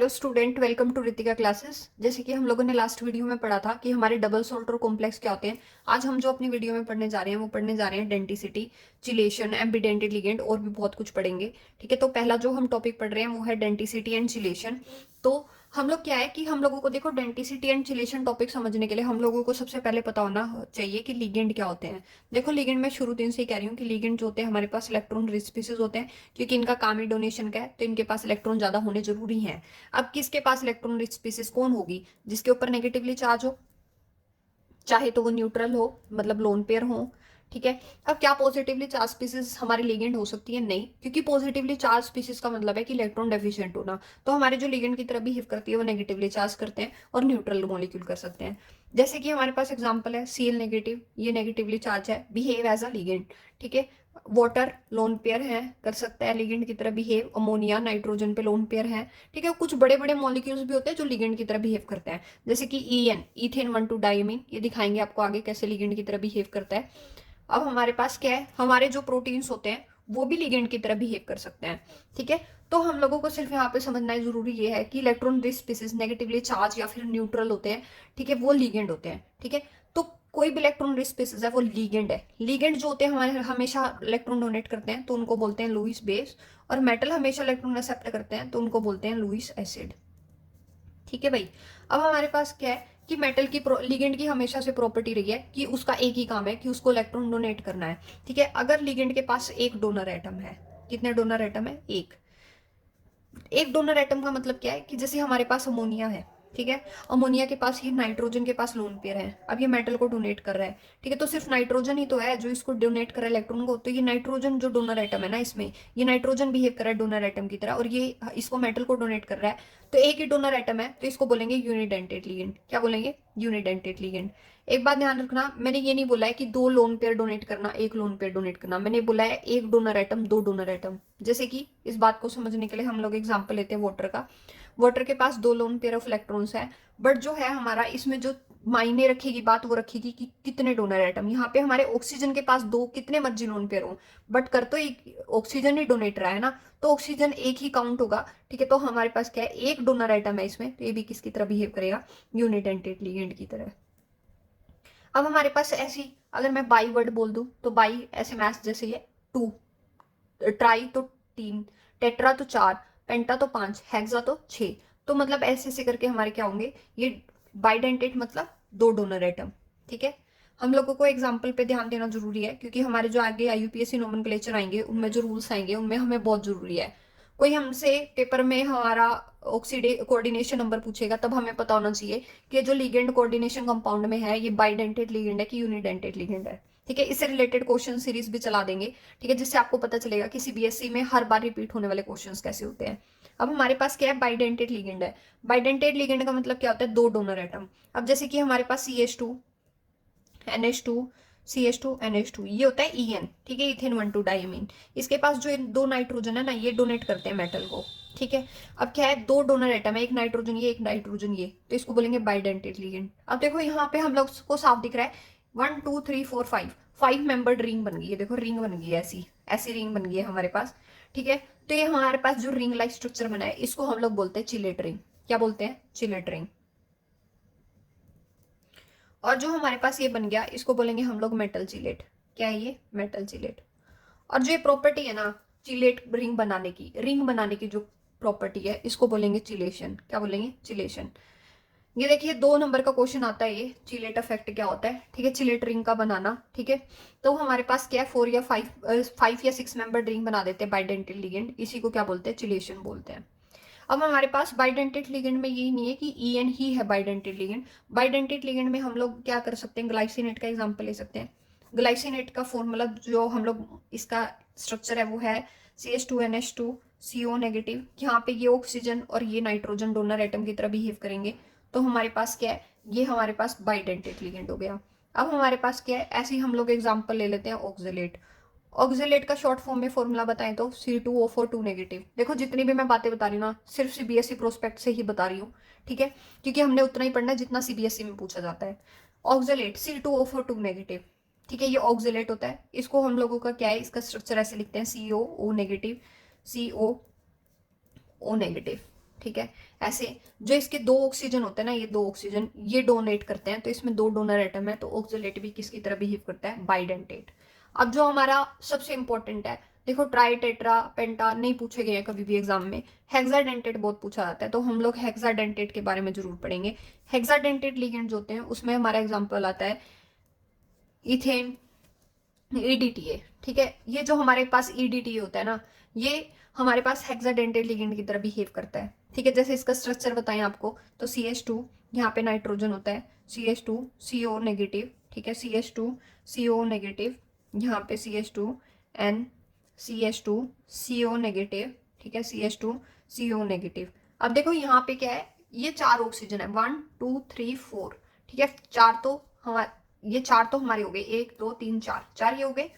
Hello student, welcome to Ritika classes. जैसे कि हम लोगों ने लास्ट वीडियो में पढ़ा था कि हमारे डबल सॉल्ट और कॉम्प्लेक्स क्या होते हैं। आज हम जो अपनी वीडियो में पढ़ने जा रहे हैं वो पढ़ने जा रहे हैं डेंटिसिटी, चिलेशन, एम्बीडेंटेड लिगेंड और भी बहुत कुछ पढ़ेंगे। ठीक है, तो पहला जो हम टॉपिक पढ़ रहे हैं वो है डेंटिसिटी एंड चिलेशन। तो हम लोग क्या है कि हम लोगों को देखो डेंटिसिटी एंड चिलेशन टॉपिक समझने के लिए हम लोगों को सबसे पहले पता होना चाहिए कि लिगेंड क्या होते हैं। देखो लिगेंड मैं शुरू दिन से ही कह रही हूँ कि लिगेंड जो होते हैं हमारे पास इलेक्ट्रॉन रिच स्पीसीज होते हैं, क्योंकि इनका काम ही डोनेशन का है तो इनके पास इलेक्ट्रॉन ज्यादा होने जरूरी है। अब किसके पास इलेक्ट्रॉन रिच स्पीसीज कौन होगी? जिसके ऊपर नेगेटिवली चार्ज हो, चाहे तो वो न्यूट्रल हो मतलब लोन पेयर हो। ठीक है, अब क्या पॉजिटिवली चार्ज स्पीसीज हमारे लिगेंड हो सकती है? नहीं, क्योंकि पॉजिटिवली चार्ज स्पीसीज का मतलब है कि इलेक्ट्रॉन डेफिशिएंट होना। तो हमारे जो लिगेंड की तरह बिहेव करती है वो नेगेटिवली चार्ज करते हैं और न्यूट्रल मॉलिक्यूल कर सकते हैं। जैसे कि हमारे पास एग्जांपल है Cl नेगेटिव, ये नेगेटिवली चार्ज है, बिहेव एज अ लिगेंड। ठीक है, वाटर लोन पेयर है, कर सकता है लिगेंड की तरह बिहेव। अमोनिया नाइट्रोजन पे लोन पेयर है। ठीक है, कुछ बड़े बड़े मॉलिक्यूल्स भी होते हैं जो लिगेंड की तरह बिहेव करते हैं, जैसे कि ईएन इथेन 1,2 डाइमीन, ये दिखाएंगे आपको आगे कैसे लिगेंड की तरह बिहेव करता है। अब हमारे पास क्या है, हमारे जो प्रोटीन्स होते हैं वो भी लिगेंड की तरह बिहेव कर सकते हैं। ठीक है, तो हम लोगों को सिर्फ यहाँ पे समझना जरूरी ये है कि electron rich species negatively charge या फिर न्यूट्रल होते हैं। ठीक है, वो लिगेंड होते हैं। ठीक है, तो कोई भी इलेक्ट्रॉन रिच स्पीसीज है वो लिगेंड है। लिगेंड जो होते हैं हमारे हमेशा इलेक्ट्रॉन डोनेट करते हैं तो उनको बोलते हैं लुईस बेस, और मेटल हमेशा इलेक्ट्रॉन एक्सेप्ट करते हैं तो उनको बोलते हैं लुईस एसिड। ठीक है भाई, अब हमारे पास क्या है कि मेटल की लिगेंड की हमेशा से प्रॉपर्टी रही है कि उसका एक ही काम है कि उसको इलेक्ट्रॉन डोनेट करना है। ठीक है, अगर लिगेंड के पास एक डोनर एटम है, कितने डोनर एटम है? एक। एक डोनर एटम का मतलब क्या है कि जैसे हमारे पास अमोनिया है। ठीक है, अमोनिया के पास, ये नाइट्रोजन के पास लोन पेयर है, अब ये मेटल को डोनेट कर रहा है। ठीक है, तो सिर्फ नाइट्रोजन ही तो है जो इसको डोनेट कर रहा है इलेक्ट्रॉन को, तो ये नाइट्रोजन जो डोनर एटम है ना, इसमें ये नाइट्रोजन बिहेव कर रहा है डोनर एटम की तरह और ये इसको मेटल को डोनेट कर रहा है। तो एक ही डोनर एटम है तो इसको बोलेंगे यूनिडेंटेड लिगेंड। क्या बोलेंगे? Unidentate ligand. एक बात ध्यान रखना, मैंने ये नहीं बोला है कि दो लोन पेयर डोनेट करना, एक लोन पेयर डोनेट करना, मैंने बोला है एक डोनर एटम दो डोनर एटम। जैसे कि इस बात को समझने के लिए हम लोग एग्जांपल लेते हैं वाटर का। वाटर के पास दो लोन पेयर ऑफ इलेक्ट्रॉन्स है, बट जो है हमारा इसमें जो मायने रखेगी बात वो रखेगी कि कितने डोनर एटम। यहाँ पे हमारे ऑक्सीजन के पास दो कितने मर्जी लोन पेयर हो, बट कर तो एक ऑक्सीजन ही डोनेट रहा है ना, तो ऑक्सीजन एक ही काउंट होगा। ठीक है, तो हमारे पास क्या है, एक डोनर एटम है इसमें, तो ये भी किसकी तरह बिहेव करेगा? यूनिडेंटेड लिगेंड की तरह। अब हमारे पास ऐसी, अगर मैं बाई वर्ड बोल दूं तो बाई ऐसे मैथ्स जैसे ये टू, ट्राई तो तीन, टेट्रा तो चार, पेंटा तो पांच, हेक्सा तो छह। तो मतलब ऐसे ऐसे करके हमारे क्या होंगे, ये बाइडेंटेट मतलब दो डोनर एटम। ठीक है, हम लोगों को एग्जाम्पल पे ध्यान देना जरूरी है, क्योंकि हमारे जो आगे IUPAC नोमेनक्लेचर आएंगे उनमें जो रूल्स आएंगे उनमें हमें बहुत जरूरी है। कोई हमसे पेपर में हमारा ऑक्सीडे कोऑर्डिनेशन नंबर पूछेगा तब हमें पता होना चाहिए कि जो लिगेंड कोऑर्डिनेशन कंपाउंड में है ये बाइडेंटेड लिगेंड है कि यूनिडेंटेड लिगेंड है। ठीक है, इससे रिलेटेड क्वेश्चन सीरीज भी चला देंगे। ठीक है, जिससे आपको पता चलेगा कि CBSE में हर बार रिपीट होने वाले क्वेश्चंस कैसे होते हैं। अब हमारे पास क्या है, बाइडेंटेड लिगेंड है। बाइडेंटेड लिगेंड का मतलब क्या होता है? दो डोनर एटम। अब जैसे कि हमारे पास CH2 NH2 CH2 NH2 ये होता है EN। ठीक है, इथेन 1,2 डाइमीन। इसके पास जो दो नाइट्रोजन है ना, ये डोनेट करते हैं मेटल को। ठीक है, अब क्या है, दो डोनर एटम है, एक नाइट्रोजन ये एक नाइट्रोजन ये, तो इसको बोलेंगे बाइडेंटेड लिगेंड। अब देखो यहाँ पे हम लोग को साफ दिख रहा है 1 2 3 4 5, 5 मेंबर्ड रिंग बन गई है। देखो रिंग बन गई है, ऐसी ऐसी रिंग बन गई है हमारे पास। ठीक है, तो ये हमारे पास जो रिंग लाइक स्ट्रक्चर बना है इसको हम लोग बोलते हैं चिलेट रिंग। क्या बोलते हैं? Chelate ring. और जो हमारे पास ये बन गया इसको बोलेंगे हम लोग मेटल चिलेट। क्या है ये? Metal chelate. और जो ये प्रॉपर्टी है ना चिलेट रिंग बनाने की जो प्रॉपर्टी है इसको बोलेंगे चिलेशन। क्या बोलेंगे? चिलेशन। ये देखिए 2 नंबर का क्वेश्चन आता है, ये चिलेट इफेक्ट क्या होता है। ठीक है, चिलेट रिंग का बनाना। ठीक है, तो हमारे पास क्या है 4 या 5 या 6 मेंबर रिंग बना देते हैं बाइडेंटेड लिगेंड, इसी को क्या बोलते हैं? चिलेशन बोलते हैं। अब हमारे पास बाइडेंटेड लिगेंड में यही नहीं है कि EN ही है बाइडेंटेड लिगेंड। बाइडेंटेड लिगेंड में हम लोग क्या कर सकते हैं, ग्लाइसिनेट का एग्जांपल ले सकते हैं। ग्लाइसिनेट का फॉर्मूला जो हम लोग इसका स्ट्रक्चर है वो है CH2NH2 CO नेगेटिव। यहाँ पे ये ऑक्सीजन और ये नाइट्रोजन डोनर एटम की तरह बिहेव करेंगे, तो हमारे पास क्या है, ये हमारे पास बाइडेंटेड लिगेंड हो गया। अब हमारे पास क्या है, ऐसे ही हम लोग एग्जांपल ले लेते हैं ऑक्जेलेट। ऑक्जेलेट का शॉर्ट फॉर्म में फॉर्मूला बताएं तो C2O4 2 नेगेटिव। देखो जितनी भी मैं बातें बता रही हूँ ना सिर्फ CBSE प्रोस्पेक्ट से ही बता रही हूँ। ठीक है, क्योंकि हमने उतना ही पढ़ना है जितना CBSE में पूछा जाता है। Oxalate C2O4 2 negative. ठीक है, ये ऑक्जेलेट होता है। इसको हम लोगों का क्या है, इसका स्ट्रक्चर ऐसे लिखते हैं CO O negative, CO O negative. ठीक है, ऐसे जो इसके दो ऑक्सीजन होते हैं ना, ये दो ऑक्सीजन ये डोनेट करते हैं, तो इसमें दो डोनर एटम है, तो ऑक्सीलेट भी किसकी तरह बिहेव करता है, बाइडेंटेट। अब जो हमारा सबसे इंपॉर्टेंट है, देखो ट्राई टेट्रा पेंटा नहीं पूछे गए हैं कभी भी एग्जाम में, हेक्साडेंटेट बहुत पूछा जाता है, तो हम लोग हेक्साडेंटेट के बारे में जरूर पढ़ेंगे। हेक्साडेंटेट लिगेंड जो होते हैं उसमें हमारा एग्जाम्पल आता है इथेन, ईडीटीए। ठीक है, ये जो हमारे पास ईडीटीए होता है ना, ये हमारे पास हेक्साडेंटेट लिगेंड की तरह बिहेव करता है। ठीक है, जैसे इसका स्ट्रक्चर बताएं आपको, तो CH2 यहाँ पे नाइट्रोजन होता है, CH2 CO नेगेटिव। ठीक है, CH2 CO नेगेटिव, यहाँ पे CH2 N CH2 CO negative. ठीक है, CH2 CO नेगेटिव। अब देखो यहाँ पे क्या है, ये चार ऑक्सीजन है, 1 2 3 4। ठीक है, चार तो हमारे, ये चार तो हमारे हो गए, 1 2 3 4, चार ये हो गए,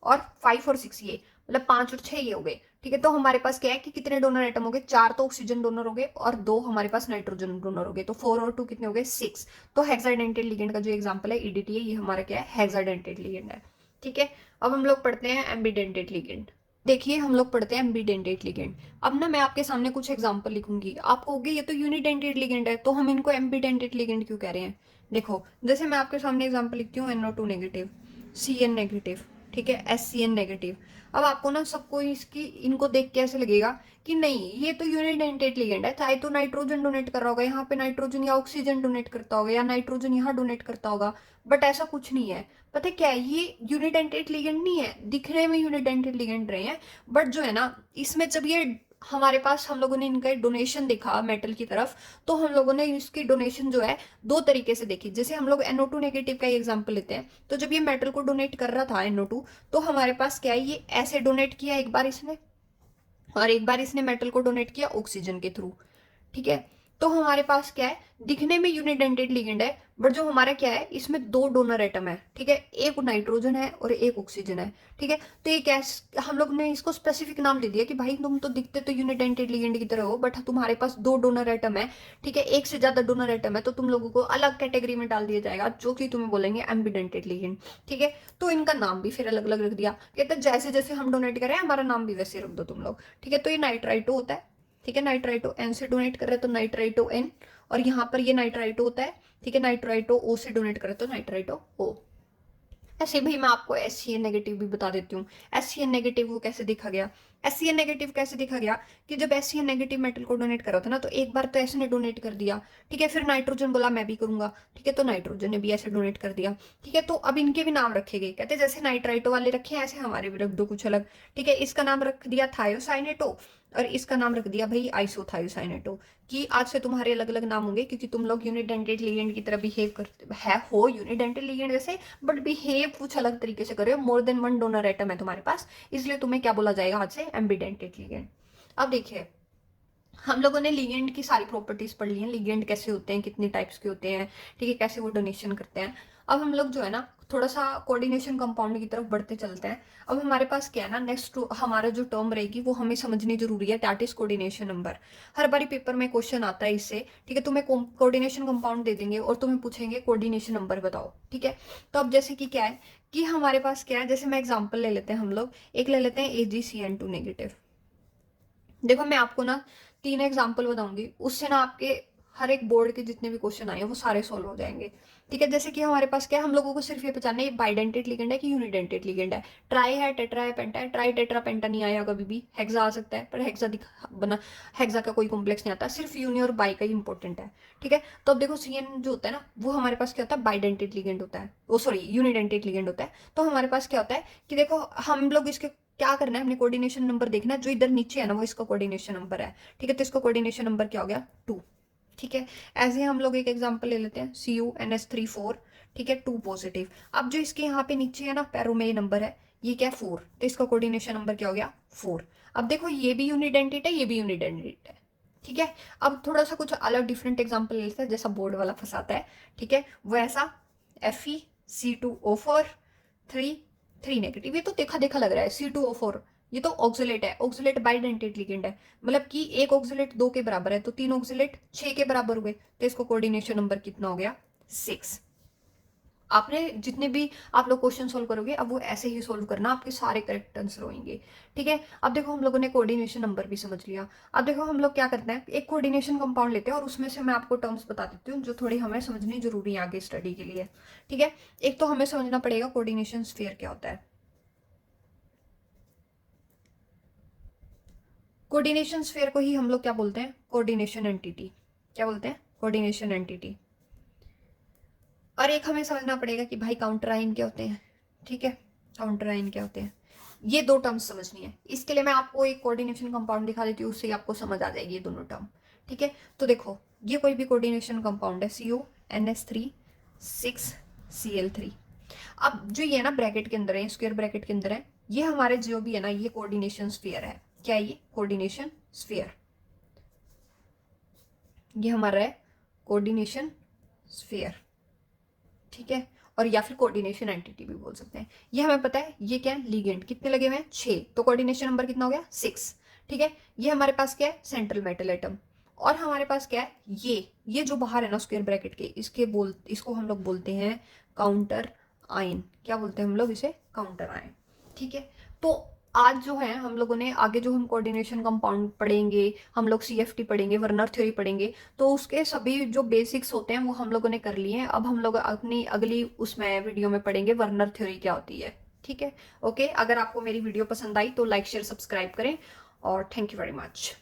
और 5 और 6 ये, मतलब 5 और 6 ये हो गए। ठीक है, तो हमारे पास क्या है कि कितने डोनर एटम हो गए, चार तो ऑक्सीजन डोनर हो गए और दो हमारे पास नाइट्रोजन डोनर हो गए, तो 4 और 2 कितने हो गए, 6। तो हेक्साडेंटेट लिगेंड का जो एग्जांपल है ईडीटी है, ये हमारा क्या है, हेक्साडेंटेट लिगेंड है। ठीक है, अब हम लोग पढ़ते हैं एम्बीडेंटेट लिगेंड। देखिए हम लोग पढ़ते हैं एम्बीडेंटेट लिगेंड। अब ना मैं आपके सामने कुछ एग्जांपल लिखूंगी, आप कहोगे ये तो यूनिडेंटेट लिगेंड है, तो हम इनको एम्बीडेंटेट लिगेंड क्यों कह रहे हैं। देखो जैसे मैं आपके सामने एग्जांपल लिखती हूँ, NO2 नेगेटिव, CN नेगेटिव, ठीक है, SCN नेगेटिव। अब आपको ना सबको इसकी इनको देख के ऐसे लगेगा कि नहीं ये तो यूनिडेंटेट लिगेंड है, चाहे तो नाइट्रोजन डोनेट कर रहा होगा, यहाँ पे नाइट्रोजन या ऑक्सीजन डोनेट करता होगा, या नाइट्रोजन यहाँ डोनेट करता होगा, बट ऐसा कुछ नहीं है। पता है क्या है, ये यूनिडेंटेट लिगेंड नहीं है, दिखने में यूनिडेंटेट लिगेंड रहे हैं, बट जो है ना इसमें जब ये हमारे पास हम लोगों ने इनका डोनेशन देखा मेटल की तरफ, तो हम लोगों ने इसकी डोनेशन जो है दो तरीके से देखी। जैसे हम लोग NO2 नेगेटिव का एग्जांपल लेते हैं, तो जब ये मेटल को डोनेट कर रहा था NO2, तो हमारे पास क्या है, ये ऐसे डोनेट किया एक बार इसने, और एक बार इसने मेटल को डोनेट किया ऑक्सीजन के थ्रू। ठीक है, तो हमारे पास क्या है, दिखने में यूनिडेंटेट लिगेंड है, बट जो हमारा क्या है, इसमें दो डोनर एटम है। ठीक है, एक नाइट्रोजन है और एक ऑक्सीजन है। ठीक है, तो ये क्या, हम लोग ने इसको स्पेसिफिक नाम दे दिया कि भाई तुम तो दिखते तो यूनिडेंटेट लिगेंड की तरह हो, बट तुम्हारे पास दो डोनर एटम है। ठीक है, एक से ज्यादा डोनर एटम है, तो तुम लोगों को अलग कैटेगरी में डाल दिया जाएगा, जो कि तुम्हें बोलेंगे एम्बीडेंटेट लिगेंड। ठीक है, तो इनका नाम भी फिर अलग अलग रख दिया, कहते जैसे जैसे हम डोनेट करें हमारा नाम भी वैसे रख दो तुम लोग। ठीक है, तो ये नाइट्राइटो होता है। ठीक है, नाइट्राइटो N से डोनेट कर रहे तो नाइट्राइटो N, और यहाँ पर ये नाइट्राइटो होता है। ठीक है, नाइट्राइटो O से डोनेट करे तो नाइट्राइटो O। ऐसे भाई मैं आपको SCN नेगेटिव भी बता देती हूँ। SCN नेगेटिव को कैसे देखा गया, SCN नेगेटिव कैसे देखा गया कि जब SCN नेगेटिव मेटल को डोनेट करा था ना, तो एक बार तो ऐसे ने डोनेट कर दिया। ठीक है, फिर नाइट्रोजन बोला मैं भी करूंगा। ठीक है, तो नाइट्रोजन ने भी ऐसे डोनेट कर दिया। ठीक है, तो अब इनके भी नाम रखे गए, कहते जैसे नाइट्राइटो वाले रखे हैं ऐसे हमारे भी रख दो कुछ अलग। ठीक है, इसका नाम रख दिया थायोसाइनेटो, और इसका नाम रख दिया भाई आइसोथायोसाइनेटो, कि आज से तुम्हारे अलग अलग नाम होंगे, क्योंकि तुम लोग यूनिडेंटेट लिगेंड की तरह बिहेव करते है, हो यूनिडेंटेट लिगेंड जैसे, बट बिहेव कुछ अलग तरीके से कर रहे हो। More than one donor atom है तुम्हारे पास, इसलिए तुम्हें क्या बोला जाएगा आज से, एम्बीडेंटेट लिगेंड। अब देखिए हम लोगों ने लिगेंड की सारी प्रॉपर्टीज पढ़ ली हैं, लिगेंड कैसे होते हैं, कितने टाइप्स के होते हैं, ठीक है, कैसे वो डोनेशन करते हैं। अब हम लोग जो है ना थोड़ा सा कोऑर्डिनेशन कंपाउंड की तरफ बढ़ते चलते हैं। अब हमारे पास क्या है ना, नेक्स्ट हमारा जो टर्म रहेगी वो हमें समझनी जरूरी है, दैट इज कोऑर्डिनेशन नंबर। हर बारी पेपर में क्वेश्चन आता है इससे। ठीक है, तुम्हें कोऑर्डिनेशन कंपाउंड दे देंगे और तुम्हें पूछेंगे कोऑर्डिनेशन नंबर बताओ। ठीक है, तो अब जैसे कि क्या है कि हमारे पास क्या है, जैसे मैं एग्जाम्पल ले लेते हैं, हम लोग एक ले लेते हैं AgCN2 नेगेटिव। देखो मैं आपको ना तीन एग्जाम्पल बताऊंगी, उससे ना आपके हर एक बोर्ड के जितने भी क्वेश्चन आए हैं वो सारे सॉल्व हो जाएंगे। ठीक है, जैसे कि हमारे पास क्या है, हम लोगों को सिर्फ ये पहचानना है ये बाइडेंटेट लिगेंड है कि यूनिडेंटेट लिगेंड है। ट्राई है, टेट्रा है, पेंटा है। ट्राई टेट्रा पेंटा नहीं आया कभी भी, हेक्सा आ सकता है, पर हेक्सा बना, हेक्सा का कोई कॉम्प्लेक्स नहीं आता, सिर्फ यूनि और बाई का ही इंपॉर्टेंट है। ठीक है, तो अब देखो CN जो होता है ना, वो हमारे पास क्या होता है, बाइडेंटेट लिगेंड होता है, वो सॉरी यूनिडेंटेट लिगेंड होता है। तो हमारे पास क्या होता है कि देखो हम लोग इसके क्या करना है, हमने कोऑर्डिनेशन नंबर देखना है, जो इधर नीचे है ना वो इसका कोऑर्डिनेशन नंबर है। ठीक है, तो इसका कोऑर्डिनेशन नंबर क्या हो गया, 2। ठीक है, ऐसे हम लोग एक एग्जांपल ले लेते हैं, CuNH3 4। ठीक है, 2 पॉजिटिव। अब जो इसके यहाँ पे नीचे है ना पैरो में ये नंबर है, ये क्या है 4, तो इसका कोऑर्डिनेशन नंबर क्या हो गया 4। अब देखो ये भी यूनिडेंटेट है, ये भी यूनिडेंटेट है। ठीक है, अब थोड़ा सा कुछ अलग डिफरेंट एग्जाम्पल ले लेते हैं, जैसा बोर्ड वाला फंसाता है। ठीक है, वैसा Fe C2O4 3 नेगेटिव, ये तो देखा देखा लग रहा है। C2O4 ये तो ऑक्सिलेट है, ऑक्सिलेट बाइडेंटेट लिगेंड है, मतलब कि एक ऑक्सिलेट 2 के बराबर है, तो 3 ऑक्सिलेट 6 के बराबर हुए, तो इसको कोऑर्डिनेशन नंबर कितना हो गया 6। आपने जितने भी आप लोग क्वेश्चन सोल्व करोगे अब वो ऐसे ही सोल्व करना, आपके सारे करेक्ट आंसर होंगे। ठीक है, अब देखो हम लोगों ने कोऑर्डिनेशन नंबर भी समझ लिया। अब देखो हम लोग क्या करते हैं, एक कोऑर्डिनेशन कंपाउंड लेते हैं और उसमें से मैं आपको टर्म्स बता देती हूँ जो थोड़ी हमें समझनी जरूरी है आगे स्टडी के लिए। ठीक है, एक तो हमें समझना पड़ेगा कोऑर्डिनेशन स्फीयर क्या होता है। कोऑर्डिनेशन स्फीयर को ही हम लोग क्या बोलते हैं, कोऑर्डिनेशन एंटिटी। क्या बोलते हैं, कोऑर्डिनेशन एंटिटी। और एक हमें समझना पड़ेगा कि भाई काउंटर आयन क्या होते हैं। ठीक है, काउंटर आयन क्या होते हैं, ये दो टर्म्स समझनी है। इसके लिए मैं आपको एक कोऑर्डिनेशन कंपाउंड दिखा देती हूँ, उससे आपको समझ आ जाएगी ये दोनों टर्म। ठीक है, तो देखो ये कोई भी कोऑर्डिनेशन कंपाउंड है, CONS3 6Cl3। अब जो ये ना ब्रैकेट के अंदर है, स्क्वायर ब्रैकेट के अंदर है, ये हमारे जो भी है ना ये कोऑर्डिनेशन स्फीयर है। क्या है ये, कोऑर्डिनेशन स्फीयर। ये हमारा है कोऑर्डिनेशन स्फीयर। ठीक है, और या फिर कोऑर्डिनेशन एंटिटी भी बोल सकते हैं। ये हमें पता है ये क्या है, लिगेंड कितने लगे हुए हैं 6, तो कोऑर्डिनेशन नंबर कितना हो गया 6। ठीक है, ये हमारे पास क्या है, सेंट्रल मेटल एटम। और हमारे पास क्या है, ये जो बाहर है ना स्क्वायर ब्रैकेट के, इसको हम लोग बोलते हैं काउंटर आयन। क्या बोलते हैं हम लोग इसे, काउंटर आयन। ठीक है, तो आज जो है हम लोगों ने आगे जो हम कोऑर्डिनेशन कंपाउंड पढ़ेंगे, हम लोग CFT पढ़ेंगे, वर्नर थ्योरी पढ़ेंगे, तो उसके सभी जो बेसिक्स होते हैं वो हम लोगों ने कर लिए हैं। अब हम लोग अपनी अगली उसमें वीडियो में पढ़ेंगे वर्नर थ्योरी क्या होती है। ठीक है, ओके, अगर आपको मेरी वीडियो पसंद आई तो लाइक शेयर सब्सक्राइब करें और थैंक यू वेरी मच।